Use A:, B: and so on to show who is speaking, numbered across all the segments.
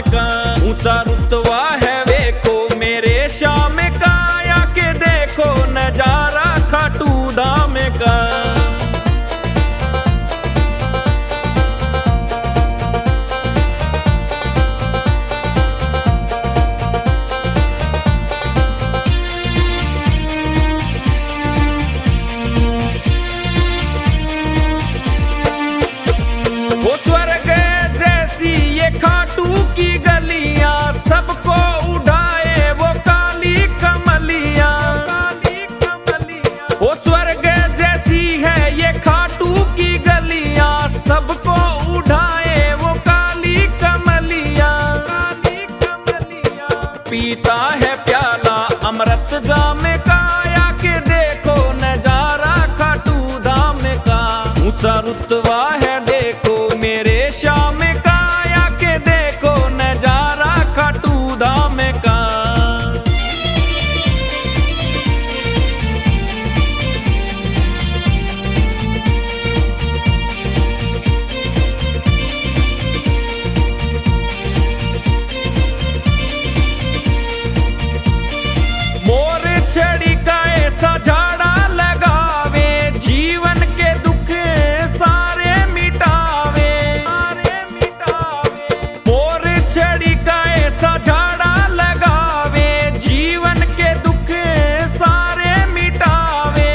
A: का। ऊंचा रुतबा है देखो मेरे श्याम का, आके देखो नजारा खाटू धाम का। वो स्वर्ग जैसी ये खाटू की गलियां, सबको उड़ाए वो काली कमलियां। वो स्वर्ग जैसी है ये खाटू की गलियां, सबको उड़ाए वो काली कमलियां। पीता है प्याला अमृत जाम का, आके देखो नजारा खाटू धाम का। ऊंचा रुतबा है देखो मेरे श्याम का, आके देखो नजारा खाटू धाम का। मोर छड़ी का ऐसा झाड़ा लगावे, जीवन के दुख सारे मिटावे। मोर छड़ी का ऐसा झाड़ा लगावे, जीवन के दुख सारे मिटावे।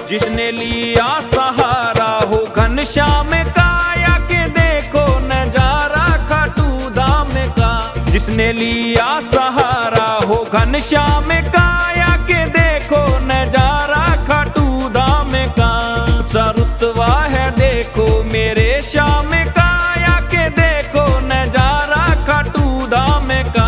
A: जिसने लिया सहारा हो घनश्याम का, आके देखो नजारा खाटू धाम का। जिसने लिया सहारा हो घनश्याम का, आके देखो नजारा खाटू धाम का। ऊंचा रुतबा है देखो मेरे श्याम का, आके देखो नजारा खाटू धाम का।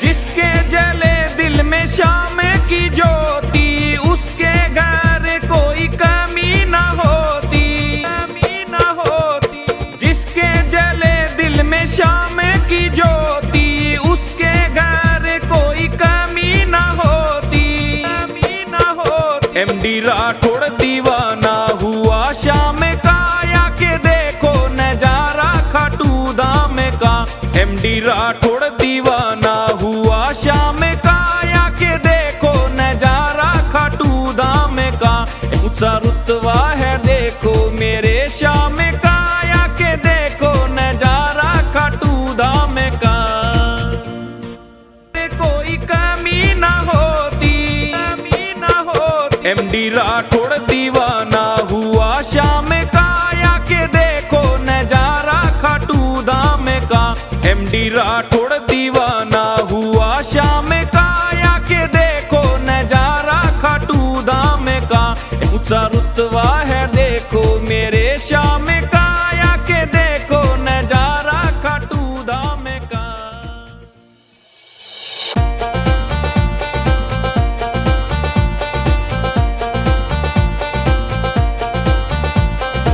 A: जिसके जले दिल में श्याम की ज्योति, उसके घर कोई कमी न होती। जिसके जले दिल में श्याम की ज्योति, उसके घर कोई कमी न होती। एमडी राठौड़ दीवाना हुआ श्याम का, आके देखो नजारा खाटू धाम का। एमडी राठौड़ दीवाना हुआ श्याम का, आके देखो नजारा खाटू धाम का। ऊंचा रुतबा है देखो मेरे श्याम का, आके देखो नजारा खाटू धाम का। कोई कमी न होती। एमडी राठौड़ दीवाना हुआ श्याम का, आके देखो नजारा खाटू धाम का। एमडी राठौड़ दीवाना हुआ श्याम का, आके देखो नजारा खाटू धाम का। ऊंचा रुतबा है देखो मेरे श्याम का, आके देखो नजारा खाटू धाम का।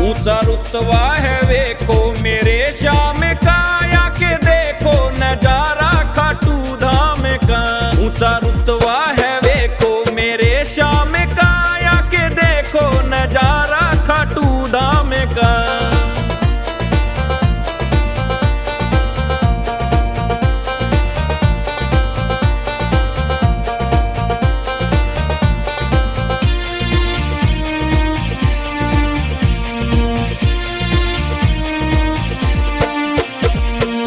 A: ऊंचा रुतबा है देखो मेरे श्याम का, आके देखो नजारा खाटू धाम का। ऊंचा रुतबा है देखो मेरे श्याम का, आके देखो नजारा खाटू धाम का।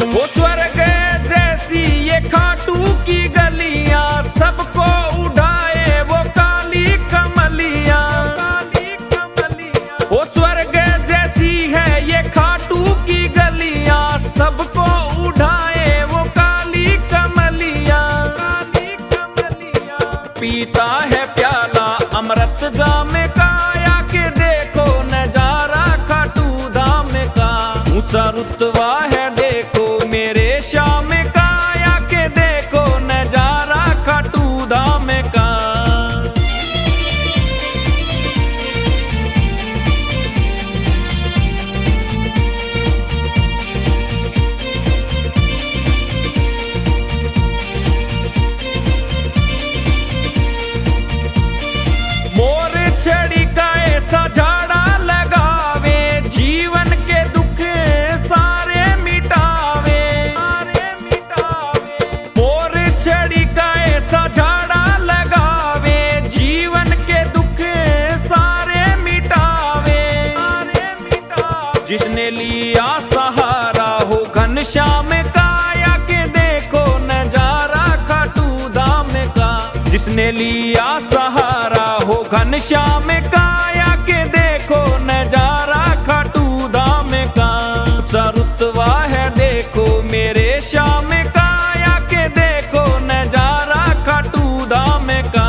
A: वो स्वर्ग जैसी ये खाटू की गलियां, सबको उड़ाए वो काली कमलियां। वो स्वर्ग जैसी है ये खाटू की गलियां, सबको उड़ाए वो काली कमलियां। पीता है प्याला अमृत जाम का, आके देखो नजारा खाटू धाम का। ऊंचा रुतबा है देखो मेरे श्याम का, आके देखो नजारा खाटू धाम का। जिसने लिया सहारा हो घनश्याम का, आके देखो नजारा खाटू धाम का। जिसने लिया सहारा हो घनश्याम का, आके देखो नजारा खाटू धाम का। ऊंचा रुतबा है देखो मेरे श्याम का, आके देखो नजारा खाटू धाम का।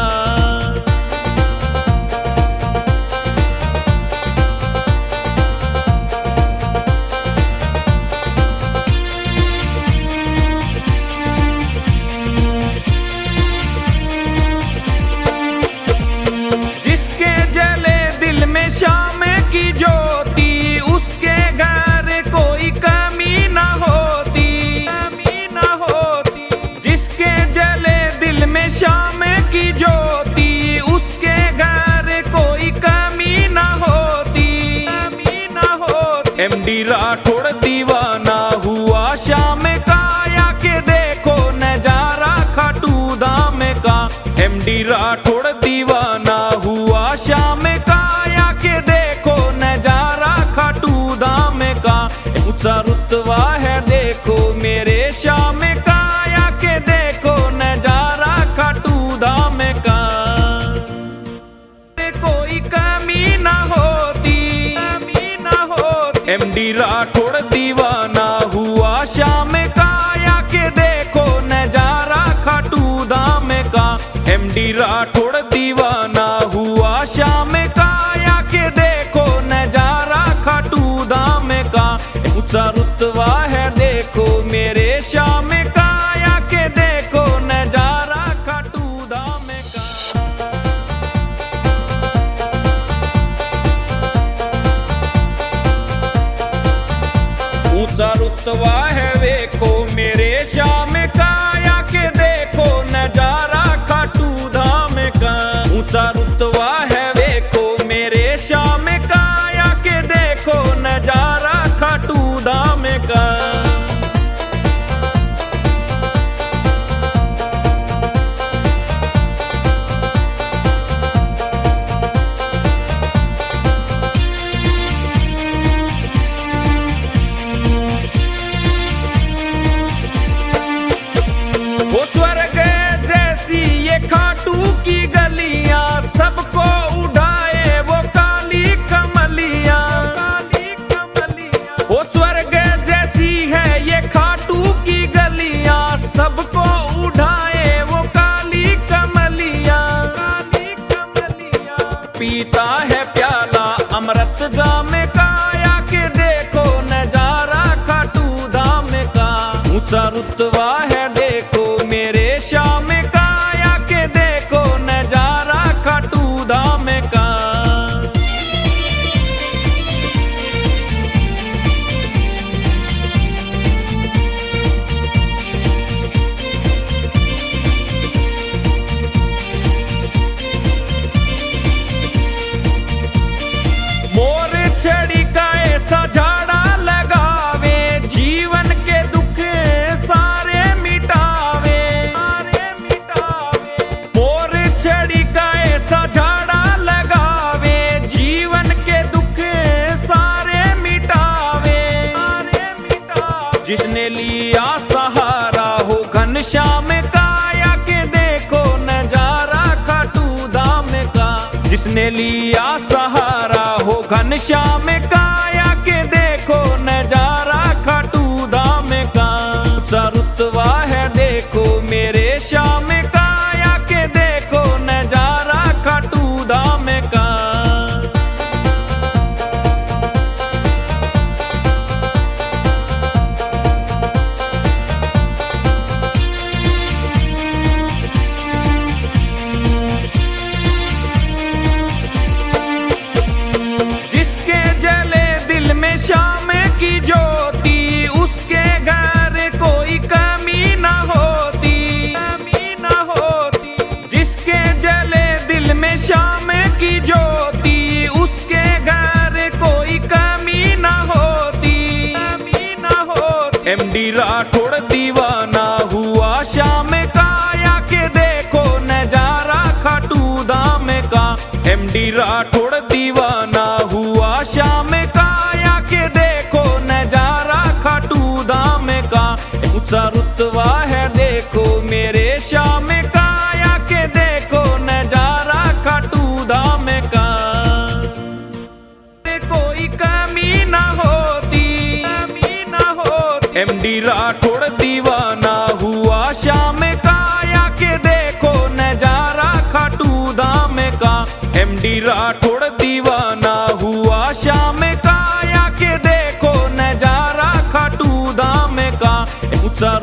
A: जिसके जले दिल में श्याम की ज्योति, उसके घर कोई कमी न होती, कमी न होती। जिसके जले दिल में श्याम की ज्योति, उसके घर कोई कमी न होती, कमी न होती। एमडी राठौड़ दीवाना हुआ श्याम का, आके देखो नजारा खाटू धाम का। एमडी राठौड़ दीवाना हुआ श्याम का, आके देखो नजारा खाटू धाम का। ऊंचा रुतबा है देखो मेरे श्याम का, आके देखो नजारा खाटू धाम का। कोई कमी न होती, कमी न होती। एमडी राठौड़ दीवाना हुआ श्याम का, आके देखो नजारा खाटू धाम का। एमडी राठौड़ दीवाना हुआ श्याम का, आके देखो नजारा खाटू धाम का। ऊंचा रुतबा है देखो मेरे श्याम का, आके देखो नजारा खाटू धाम का। ऊंचा रुतबा है देखो मेरे श्याम का, आके देखो नजारा खाटू धाम का। ऊंचा रुतबा है देखो मेरे श्याम का, आके देखो नजारा खाटू धाम का। वो स्वर्ग जैसी ये खाटू की गलियां, सबको उठाए वो काली कमलियां, काली कमलियां। वो स्वर्ग जैसी है ये खाटू की गलियां, सबको उठाए वो काली कमलियां, काली कमलियां। पीता है प्याला अमृत जाम का, आके देखो नजारा खाटू धाम का। ऊंचा रुतबा है देखो मेरे श्याम का, आके देखो नजारा खाटू धाम का। मोर छड़ी का ऐसा झाड़ा लगावे, जीवन के दुख सारे मिटावे, सारे मिटावे। मोर छड़ी का ऐसा झाड़ा लगावे, जीवन के दुख सारे मिटावे, सारे मिटावे। जिसने लिया सहारा हो घनश्याम का, आके देखो नजारा खाटू धाम का। जिसने लिया सहारा हो घनश्याम का, आके देखो नजारा खाटू धाम का। ऊंचा रुतबा है देखो मेरे श्याम का, आके देखो नजारा खाटू धाम का। जिसके जले दिल में श्याम की ज्योति, उसके घर कोई कमी न होती, कमी न होती। जिसके जले दिल में श्याम की ज्योति, उसके घर कोई कमी न होती, कमी न होती। एमडी राठौड़ दीवाना हुआ श्याम का, आके देखो नजारा खाटू धाम का। एमडी राठौड़ दीवाना हुआ श्याम का, आके देखो देखो मेरे शाम का, आके देखो नजारा खाटू धाम का। कोई कमी ना होती, एमडी राठौड़ दीवाना हुआ शाम का, आके देखो नजारा खाटू धाम का। एमडी राठौड़ दीवाना हुआ शाम का, आके देखो नजारा खाटू धाम का। ऊंचा